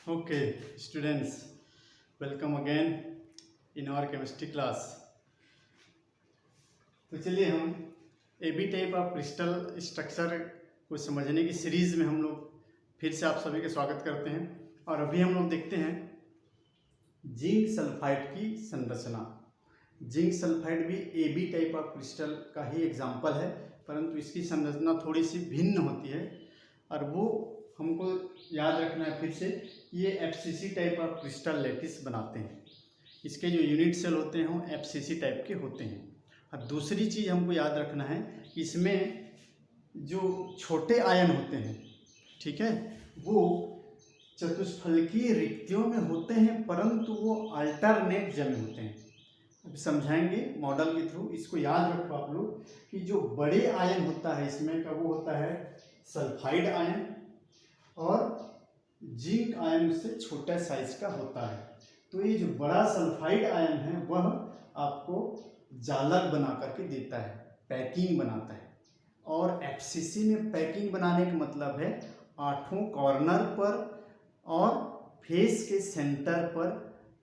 Okay, students, welcome again in our chemistry class. तो चलिए हम A B type of crystal structure को समझने की सीरीज में हम लोग फिर से आप सभी का स्वागत करते हैं। और अभी हम लोग देखते हैं जिंक सल्फाइड की संरचना। जिंक सल्फाइड भी A B type of crystal का ही एग्जाम्पल है, परंतु इसकी संरचना थोड़ी सी भिन्न होती है और वो हमको याद रखना है फिर से। ये FCC type of crystal lattice बनाते हैं। इसके जो यूनिट सेल होते हैं वो एफसीसी टाइप के होते हैं। और दूसरी चीज़ हमको याद रखना है कि इसमें जो छोटे आयन होते हैं, ठीक है, वो चतुष्फलकीय रिक्तियों में होते हैं, परंतु वो अल्टरनेट जमे होते हैं। अब समझाएंगे मॉडल के थ्रू। इसको याद रखो आप लोग कि जो बड़े आयन होता है इसमें का वो होता है सल्फाइड आयन, और जिंक आयन से छोटा साइज का होता है। तो ये जो बड़ा सल्फाइड आयन है वह आपको जालक बना करके देता है, पैकिंग बनाता है। और एफसीसी में पैकिंग बनाने का मतलब है आठों कॉर्नर पर और फेस के सेंटर पर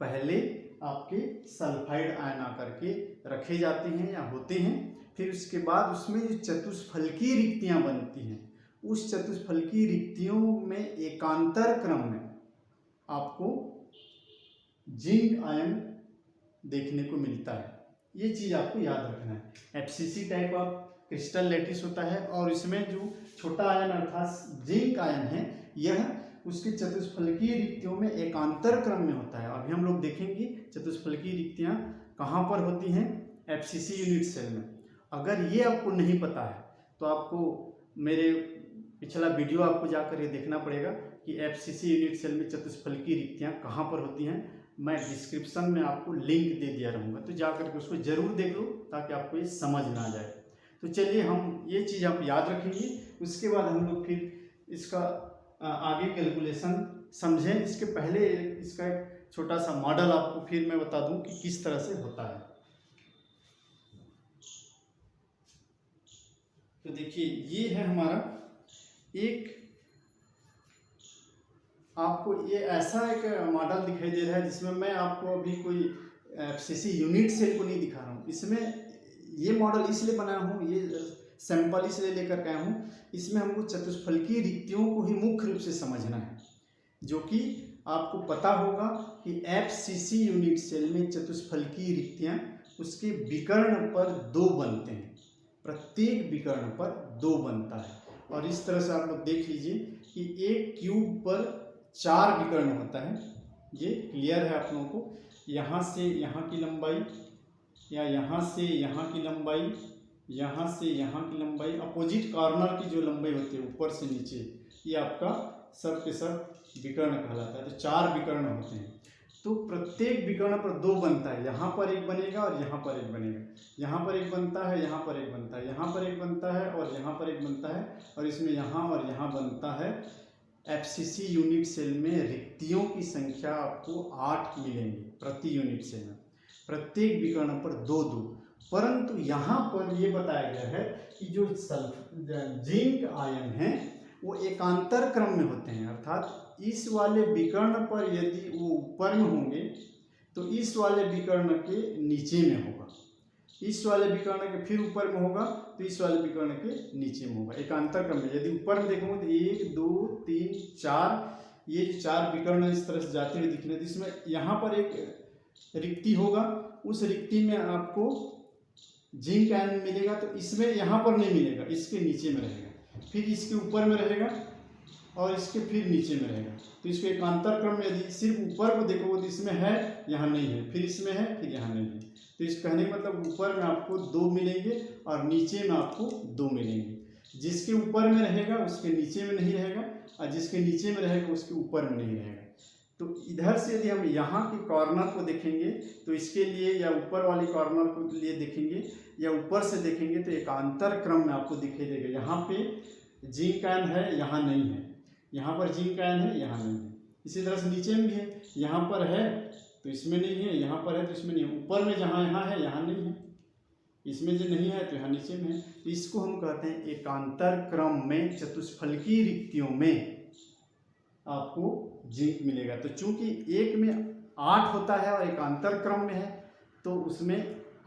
पहले आपके सल्फाइड आयन आकर के रखे जाते हैं या होते हैं। फिर उसके बाद उसमें जो चतुष्फलकीय रिक्तियां बनती हैं, उस चतुष्फलकीय रिक्तियों में एकांतर क्रम में आपको जिंक आयन देखने को मिलता है। ये चीज़ आपको याद रखना है। FCC type of crystal lattice होता है और इसमें जो छोटा आयन अर्थात जिंक आयन है यह उसके चतुष्फलकीय रिक्तियों में एकांतर क्रम में होता है। अभी हम लोग देखेंगे चतुष्फलकीय रिक्तियाँ कहाँ पर होती हैं, एफसीसी यूनिट सेल में। अगर ये आपको नहीं पता है तो आपको मेरे पिछला वीडियो आपको जाकर ये देखना पड़ेगा कि एफसीसी यूनिट सेल में चतुष्फलकीय रिक्तियाँ कहाँ पर होती हैं। मैं डिस्क्रिप्शन में आपको लिंक दे दिया रहूँगा, तो जाकर के उसको ज़रूर देख लो ताकि आपको ये समझ ना आ जाए। तो चलिए हम ये चीज़ आप याद रखेंगे। उसके बाद हम लोग फिर इसका आगे कैलकुलेशन समझें। इसके पहले इसका एक छोटा सा मॉडल आपको फिर मैं बता दूं कि किस तरह से होता है। तो देखिए ये है हमारा एक, आपको ये ऐसा एक मॉडल दिखाई दे रहा है जिसमें मैं आपको अभी कोई एफसीसी यूनिट सेल को नहीं दिखा रहा हूँ। इसमें ये मॉडल इसलिए बनाया हूँ, ये सैंपल इसलिए लेकर के आया हूँ, इसमें हमको चतुष्फलकीय रिक्तियों को ही मुख्य रूप से समझना है। जो कि आपको पता होगा कि एफसीसी यूनिट सेल में चतुष्फलकीय रिक्तियाँ उसके विकर्ण पर 2 बनते हैं, प्रत्येक विकर्ण पर 2 बनता है। और इस तरह से आप लोग देख लीजिए कि एक क्यूब पर 4 विकर्ण होता है। ये क्लियर है आप लोगों को। यहाँ से यहाँ की लंबाई या यहाँ से यहाँ की लंबाई, यहाँ से यहाँ की लंबाई, अपोजिट कॉर्नर की जो लंबाई होती है ऊपर से नीचे, ये आपका सब के सब विकर्ण कहलाता है। तो 4 विकर्ण होते हैं। तो प्रत्येक विकर्ण पर 2 बनता है। यहाँ पर एक बनेगा और यहाँ पर एक बनेगा, यहाँ पर एक बनता है, यहाँ पर एक बनता है, यहाँ पर एक बनता है और यहाँ पर एक बनता है, और इसमें यहाँ और यहाँ बनता है। एफसीसी यूनिट सेल में रिक्तियों की संख्या आपको 8 मिलेंगी प्रति यूनिट सेल में, प्रत्येक विकर्ण पर 2-2। परंतु यहाँ पर ये बताया गया है कि जो जिंक आयन हैं वो एकांतर क्रम में होते हैं, अर्थात इस वाले विकर्ण पर यदि वो ऊपर में होंगे तो इस वाले विकर्ण के नीचे में होगा, इस वाले विकर्ण के फिर ऊपर में होगा तो इस वाले विकर्ण के नीचे में होगा, एकांतर क्रम में। यदि ऊपर में देखोगे तो 1 2 3 4, ये जो 4 विकर्ण इस तरह से जाते हुए दिख रहे हैं। तो इसमें यहाँ पर एक रिक्ति होगा, उस रिक्ति में आपको जिंक आयन मिलेगा। तो इसमें यहाँ पर नहीं मिलेगा, इसके नीचे में रहेगा, फिर इसके ऊपर में रहेगा और इसके फिर नीचे में रहेगा। तो इसको एकांतर क्रम में यदि सिर्फ ऊपर को देखोगे तो इसमें है, यहाँ नहीं है, फिर इसमें है, फिर यहाँ नहीं है। तो इस कहने का मतलब ऊपर में आपको 2 मिलेंगे और नीचे में आपको 2 मिलेंगे। जिसके ऊपर में रहेगा उसके नीचे में नहीं रहेगा, और जिसके नीचे में रहेगा उसके ऊपर में नहीं रहेगा। तो इधर से यदि हम यहाँ के कॉर्नर को देखेंगे तो इसके लिए, या ऊपर वाले कॉर्नर को लिए देखेंगे या ऊपर से देखेंगे तो एकांतर क्रम में आपको दिखाई देगा। यहाँ पे जिंक आयन है, यहाँ नहीं है, यहाँ पर जिंक आयन है, यहाँ नहीं है। इसी तरह से नीचे में भी है, यहाँ पर है तो इसमें नहीं है, यहाँ पर है तो इसमें नहीं है। ऊपर में जहाँ यहाँ है यहाँ नहीं है, इसमें जो नहीं है तो यहाँ नीचे में है। तो इसको हम कहते हैं एकांतर क्रम में चतुष्फलकीय रिक्तियों में आपको जिंक मिलेगा। तो चूंकि एक में 8 होता है और एकांतर क्रम में है तो उसमें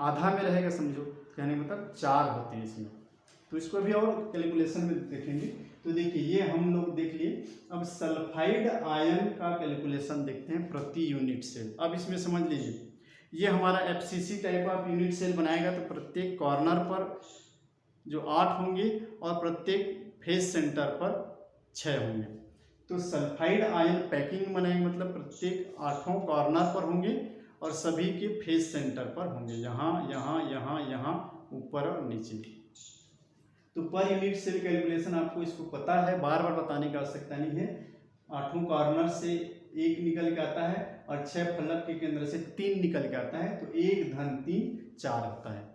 आधा में रहेगा, समझो, कहने का मतलब 4 होते हैं इसमें। तो इसको भी और कैलकुलेशन में देखेंगे। तो देखिए ये हम लोग देख लिए। अब सल्फाइड आयन का कैलकुलेशन देखते हैं प्रति यूनिट सेल। अब इसमें समझ लीजिए ये हमारा FCC type of unit cell बनाएगा तो प्रत्येक कॉर्नर पर जो 8 होंगे और प्रत्येक फेस सेंटर पर 6 होंगे। तो सल्फाइड आयन पैकिंग बनाएंगे, मतलब प्रत्येक 8 कॉर्नर पर होंगे और सभी के फेस सेंटर पर होंगे, यहाँ यहाँ यहाँ यहाँ ऊपर और नीचे। तो पर यूनिट सेल कैलकुलेशन आपको इसको पता है, बार बार बताने की आवश्यकता नहीं है। 8 कॉर्नर से 1 निकल के आता है और 6 फलक के केंद्र से 3 निकल के आता है, तो 1 धन 3 4 होता है।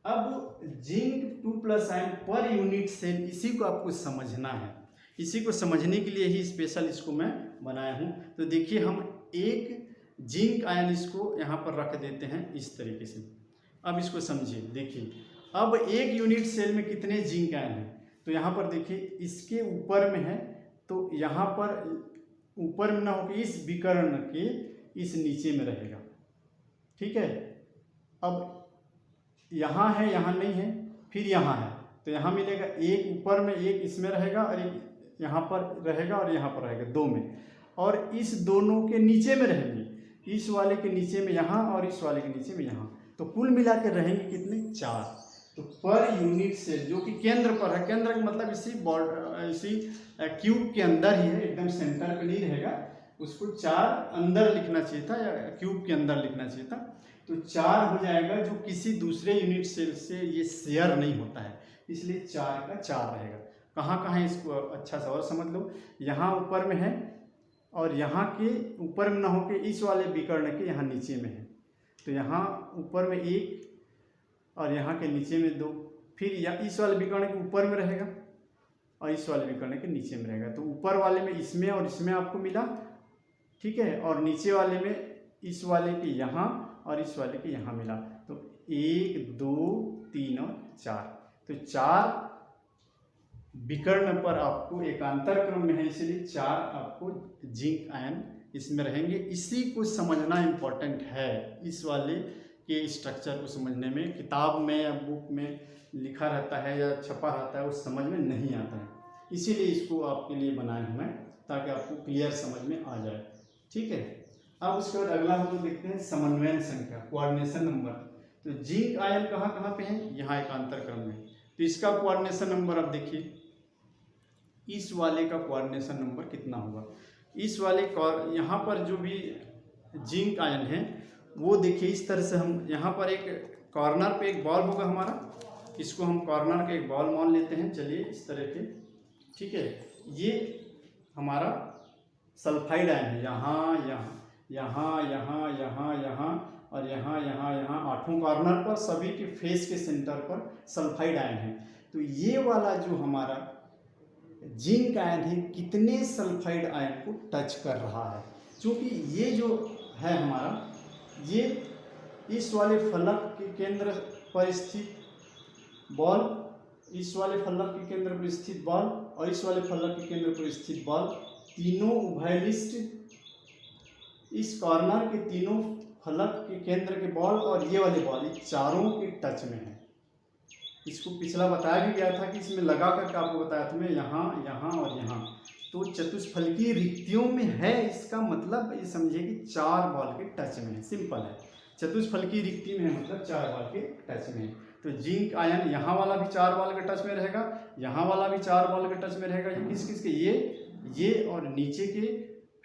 अब zinc 2+ ion per unit cell, इसी को आपको समझना है। इसी को समझने के लिए ही स्पेशल इसको मैं बनाया हूँ। तो देखिए हम एक जिंक आयन इसको यहाँ पर रख देते हैं इस तरीके से। अब इसको समझिए, देखिए अब एक यूनिट सेल में कितने जिंक आयन हैं। तो यहाँ पर देखिए इसके ऊपर में है, तो यहाँ पर ऊपर में ना होकर इस विकर्ण के इस नीचे में रहेगा, ठीक है। अब यहाँ है, यहाँ नहीं है, फिर यहाँ है, तो यहाँ मिलेगा एक ऊपर में, एक इसमें रहेगा और एक यहाँ पर रहेगा और यहाँ पर रहेगा, 2 में, और इस दोनों के नीचे में रहेंगे, इस वाले के नीचे में यहाँ और इस वाले के नीचे में यहाँ। तो कुल मिला के रहेंगे कितने, 4। तो पर यूनिट सेल जो कि केंद्र पर है, केंद्र का मतलब इसी क्यूब के अंदर ही है, एकदम सेंटर पे नहीं रहेगा, उसको 4 अंदर लिखना चाहिए था या क्यूब के अंदर लिखना चाहिए था। तो 4 हो जाएगा, जो किसी दूसरे यूनिट सेल से ये शेयर नहीं होता है, इसलिए 4 का 4 रहेगा। कहाँ कहाँ है इसको अच्छा सा और समझ लो, यहाँ ऊपर में है और यहाँ के ऊपर में ना होके इस वाले विकर्ण के यहाँ नीचे में है, तो यहाँ ऊपर में 1 और यहाँ के नीचे में 2, फिर या इस वाले विकर्ण के ऊपर में रहेगा और इस वाले विकर्ण के नीचे में रहेगा। तो ऊपर वाले में इसमें और इसमें आपको मिला, ठीक है, और नीचे वाले में इस वाले के यहाँ और इस वाले के यहाँ मिला। तो 1 2 3 और 4, तो 4 विकर्ण पर आपको एकांतर क्रम में है, इसलिए 4 आपको जिंक आयन इसमें रहेंगे। इसी को समझना इम्पोर्टेंट है, इस वाले के स्ट्रक्चर को समझने में। किताब में या बुक में लिखा रहता है या छपा रहता है, वो समझ में नहीं आता है, इसीलिए इसको आपके लिए बनाए हैं मैं, ताकि आपको क्लियर समझ में आ जाए, ठीक है। अब उसके बाद अगला हम लोग देखते हैं समन्वयन संख्या, कोऑर्डिनेशन नंबर। तो जिंक आयन कहाँ कहाँ पे है, यहाँ एकांतर क्रम में, तो इसका कोऑर्डिनेशन नंबर अब देखिए, इस वाले का कोऑर्डिनेशन नंबर कितना होगा। इस वाले यहाँ पर जो भी जिंक आयन है वो देखिए इस तरह से, हम यहाँ पर एक कॉर्नर पे एक बॉल होगा हमारा, इसको हम कॉर्नर का एक बॉल मान लेते हैं, चलिए इस तरह के, ठीक है। ये हमारा सल्फाइड आयन है, यहाँ यहाँ यहाँ यहाँ यहाँ यहाँ और यहाँ यहाँ यहाँ 8 कॉर्नर पर, सभी के फेस के सेंटर पर सल्फाइड आयन है। तो ये वाला जो हमारा जिंक आयन है कितने सल्फाइड आयन को टच कर रहा है, क्योंकि ये जो है हमारा, ये इस वाले फलक के केंद्र पर स्थित बॉल, इस वाले फलक के केंद्र पर स्थित बॉल और इस वाले फलक के केंद्र पर स्थित बॉल, तीनों उभयनिष्ठ इस कॉर्नर के तीनों फलक के केंद्र के बॉल और ये वाले बॉल, ये चारों के टच में है। इसको पिछला बताया भी गया था कि इसमें लगा करके आपको बताया था मैं, यहाँ यहाँ और यहाँ। तो चतुष्फलकीय रिक्तियों में है, इसका मतलब ये समझिए कि 4 बॉल के टच में है, सिंपल है। चतुष्फलकीय रिक्ति में है मतलब 4 बॉल के टच में है। तो जिंक आयन यहाँ वाला भी 4 बॉल के टच में रहेगा, यहाँ वाला भी 4 बॉल के टच में रहेगा। ये किस किस के, ये और नीचे के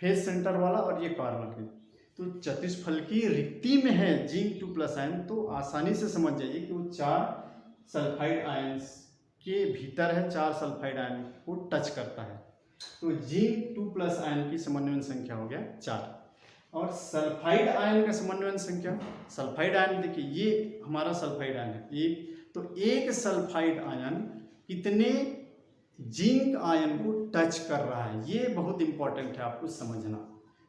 फेस सेंटर वाला और ये कॉर्नर के। तो चतुष्फलकीय रिक्ति में है जिंक 2+ आयन, तो आसानी से समझ जाइए कि वो 4 सल्फाइड आयन्स के भीतर है, 4 सल्फाइड आयन को टच करता है। तो जिंक 2+ आयन की समन्वयन संख्या हो गया 4। और सल्फाइड आयन का समन्वयन संख्या, सल्फाइड आयन देखिए ये हमारा सल्फाइड आयन है एक, तो एक सल्फाइड आयन कितने जिंक आयन को टच कर रहा है, ये बहुत इंपॉर्टेंट है आपको समझना।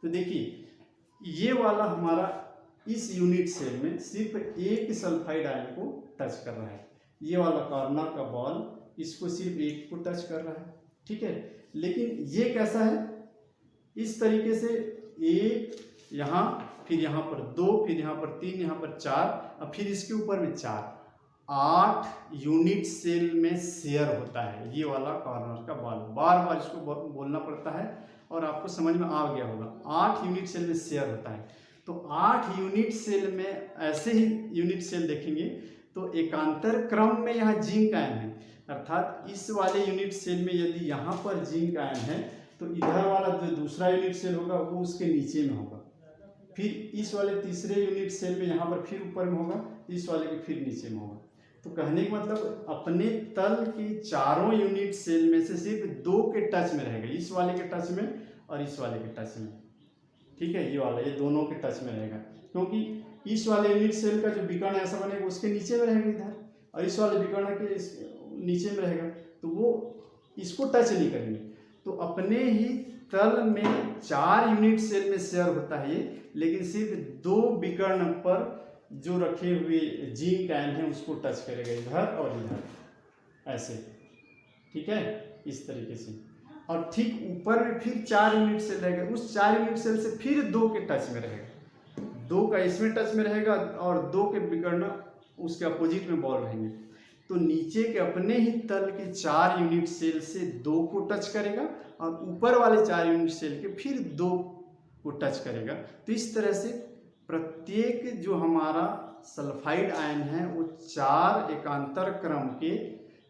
तो देखिए ये वाला हमारा इस यूनिट सेल में सिर्फ एक सल्फाइड आयन को टच कर रहा है, ये वाला कॉर्नर का बॉल इसको सिर्फ एक को टच कर रहा है, ठीक है। लेकिन ये कैसा है, इस तरीके से 1 यहाँ, फिर यहाँ पर 2, फिर यहाँ पर 3, यहाँ पर 4, और फिर इसके ऊपर में 4, 8 यूनिट सेल में शेयर होता है ये वाला कॉर्नर का बॉल। बार बार इसको बोलना पड़ता है और आपको समझ में आ गया होगा। 8 यूनिट सेल में शेयर होता है। तो 8 यूनिट सेल में ऐसे ही यूनिट सेल देखेंगे तो एकांतर क्रम में यहाँ जिंक आयन है, अर्थात इस वाले यूनिट सेल में यदि यहाँ पर जिंक आयन है तो इधर वाला जो दूसरा यूनिट सेल होगा वो उसके नीचे में होगा, फिर इस वाले तीसरे यूनिट सेल में यहाँ पर फिर ऊपर में होगा, इस वाले के फिर नीचे में होगा। तो कहने का मतलब अपने तल के चारों यूनिट सेल में से सिर्फ 2 के टच में रहेगा, इस वाले के टच में और इस वाले के टच में। ठीक है, ये वाला, ये दोनों के टच में रहेगा, क्योंकि इस वाले यूनिट सेल का जो विकर्ण ऐसा बनेगा उसके नीचे में रहेगा इधर, और इस वाले विकर्ण के नीचे में रहेगा, तो वो इसको टच नहीं करेंगे। तो अपने ही तल में 4 यूनिट सेल में शेयर होता है ये, लेकिन सिर्फ 2 विकर्ण पर जो रखे हुए जिंक आयन है उसको टच करेगा, इधर और इधर, ऐसे। ठीक है, इस तरीके से। और ठीक ऊपर में फिर 4 यूनिट सेल रहेगा, उस 4 यूनिट सेल से फिर 2 के टच में रहेगा, 2 का इसमें टच में रहेगा और 2 के विकर्ण उसके अपोजिट में बॉल रहेंगे। तो नीचे के अपने ही तल के 4 यूनिट सेल से 2 को टच करेगा और ऊपर वाले 4 यूनिट सेल के फिर 2 को टच करेगा। तो इस तरह से प्रत्येक जो हमारा सल्फाइड आयन है वो 4 एकांतर क्रम के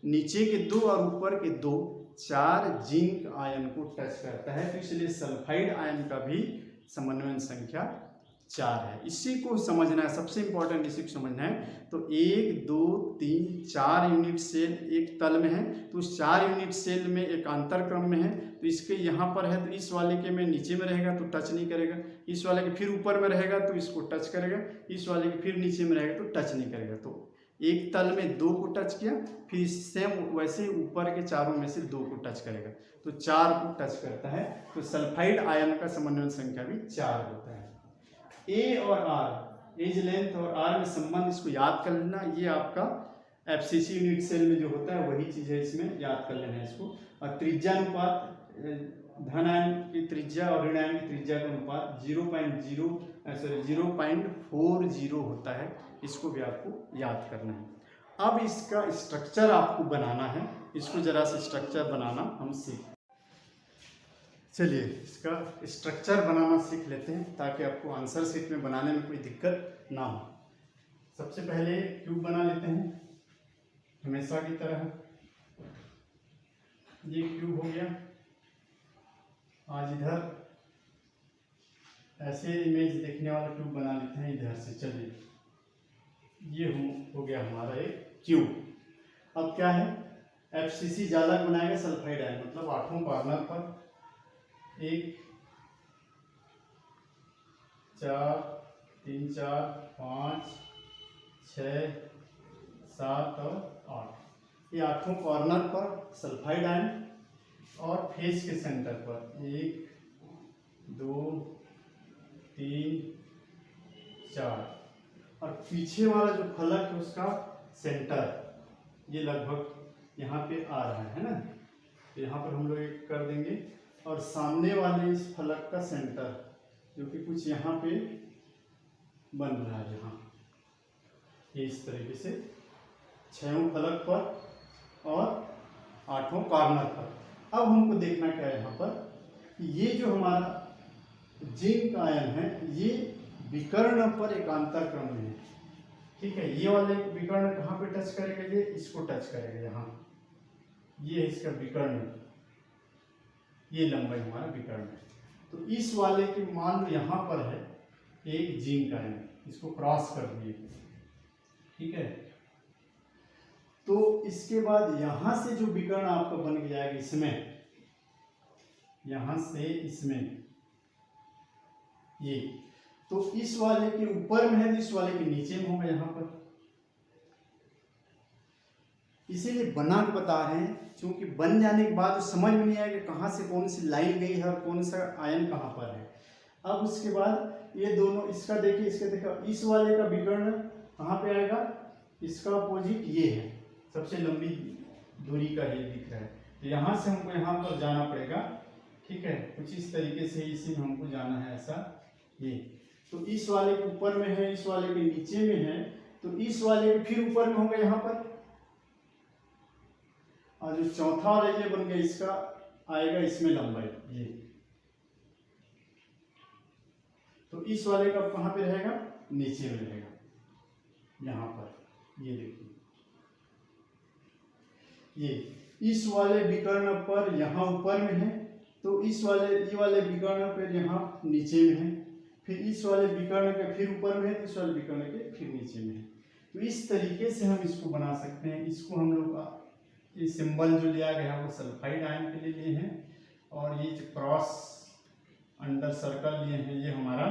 नीचे के 2 और ऊपर के 2 4 जिंक आयन को टच करता है। तो इसलिए सल्फाइड आयन का भी समन्वय संख्या 4 है। इसी को समझना है, सबसे इंपॉर्टेंट इसी को समझना है। तो 1 2 3 4 यूनिट सेल एक तल में है, तो उस 4 यूनिट सेल में एकांतर क्रम में है, तो इसके यहाँ पर है तो इस वाले के में नीचे में रहेगा तो टच नहीं करेगा, इस वाले के फिर ऊपर में रहेगा तो इसको टच करेगा, इस वाले के फिर नीचे में रहेगा तो टच नहीं करेगा। तो एक तल में 2 को टच किया, फिर सेम वैसे ही ऊपर के चारों में से 2 को टच करेगा, तो 4 को टच करता है। तो सल्फाइड आयन का समन्वय संख्या भी 4 होता है। ए और आर, एज लेंथ और आर में संबंध, इसको याद कर लेना। ये आपका एफसीसी यूनिट सेल में जो होता है वही चीज़ है, इसमें याद कर लेना है इसको। और त्रिज्यानुपात, धन आयन की त्रिज्या और ऋण आयन की त्रिज्या का अनुपात 0.40 होता है, इसको भी आपको याद करना है। अब इसका स्ट्रक्चर आपको बनाना है, इसको जरा सा स्ट्रक्चर बनाना हम सीख। चलिए इसका स्ट्रक्चर बनाना सीख लेते हैं ताकि आपको आंसर शीट में बनाने में कोई दिक्कत ना हो। सबसे पहले क्यूब बना लेते हैं हमेशा की तरह। ये क्यूब हो गया। आज इधर ऐसे इमेज देखने वाला क्यूब बना लेते हैं इधर से। चलिए ये हो गया हमारा एक क्यूब। अब क्या है, एफसीसी जालक बनाएगा सल्फाइड आयन, मतलब 8वें कॉर्नर पर 1 4 3 4 5 6 7 और 8, ये 8वें कॉर्नर पर सल्फाइड आयन और फेस के सेंटर पर 1 2 3 4, और पीछे वाला जो फलक है उसका सेंटर ये लगभग यहाँ पे आ रहा है ना, तो यहाँ पर हम लोग एक कर देंगे। और सामने वाले इस फलक का सेंटर जो कि कुछ यहाँ पे बन रहा है, यहाँ ये इस तरीके से 6वें फलक पर और 8वें कॉर्नर पर। अब हमको देखना क्या है यहाँ पर, ये जो हमारा जिंक आयन है ये विकर्ण पर एकांतर क्रम में है। ठीक है, ये वाले विकर्ण कहाँ पे टच करेगा, ये इसको टच करेगा, यहाँ ये है इसका विकर्ण, ये लंबाई हमारा विकर्ण है। तो इस वाले के मान लो यहाँ पर है एक जिंक आयन, इसको क्रॉस कर दिए। ठीक है, तो इसके बाद यहाँ से जो विकर्ण आपका बन के जाएगा इसमें, यहाँ से इसमें ये, तो इस वाले के ऊपर में है तो इस वाले के नीचे में होगा यहाँ पर। इसीलिए बना के बता रहे हैं, क्योंकि बन जाने के बाद समझ में नहीं आएगा कहाँ से कौन सी लाइन गई है और कौन सा आयन कहाँ पर है। अब उसके बाद ये दोनों, इसका देखिए, इसका देखो, इस वाले का विकर्ण कहाँ पे आएगा, इसका अपोजिट ये है, सबसे लंबी दूरी का ये दिख रहा है। तो यहाँ से हमको यहाँ पर जाना पड़ेगा, ठीक है, कुछ इस तरीके से इसी में हमको जाना है ऐसा। ये तो इस वाले के ऊपर में है, इस वाले के नीचे में है, तो इस वाले के फिर ऊपर में होगा यहाँ पर, और जो चौथा और ये बन गया इसका आएगा इसमें लंबाई ये। तो इस वाले का कहाँ पे रहेगा, नीचे में रहेगा यहाँ पर। ये देखिए, ये इस वाले विकर्ण पर यहाँ ऊपर में है, तो इस वाले ये वाले विकर्ण पर यहाँ नीचे में है, फिर इस वाले विकर्ण के फिर ऊपर में है, इस वाले विकर्ण के फिर नीचे में है। तो इस तरीके से हम इसको बना सकते हैं। इसको हम लोग ये सिंबल जो लिया गया है वो सल्फाइड आयन के लिए लिए हैं, और ये जो क्रॉस अंडर सर्कल लिए हैं ये हमारा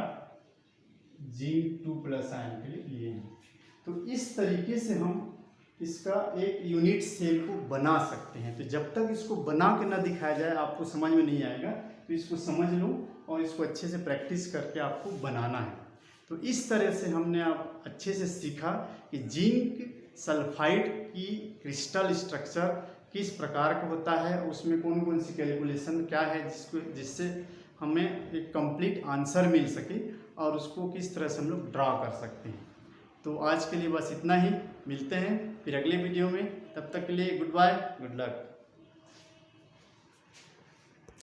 Zn2+ आयन के लिए लिए हैं। तो इस तरीके से हम इसका एक यूनिट सेल को बना सकते हैं। तो जब तक इसको बना के ना दिखाया जाए आपको समझ में नहीं आएगा, तो इसको समझ लो और इसको अच्छे से प्रैक्टिस करके आपको बनाना है। तो इस तरह से हमने आप अच्छे से सीखा कि जिंक सल्फाइड की क्रिस्टल स्ट्रक्चर किस प्रकार का होता है, उसमें कौन कौन सी कैलकुलेशन क्या है जिससे हमें एक कंप्लीट आंसर मिल सके, और उसको किस तरह से हम लोग ड्रा कर सकते हैं। तो आज के लिए बस इतना ही, मिलते हैं फिर अगले वीडियो में। तब तक के लिए गुड बाय, गुड लक।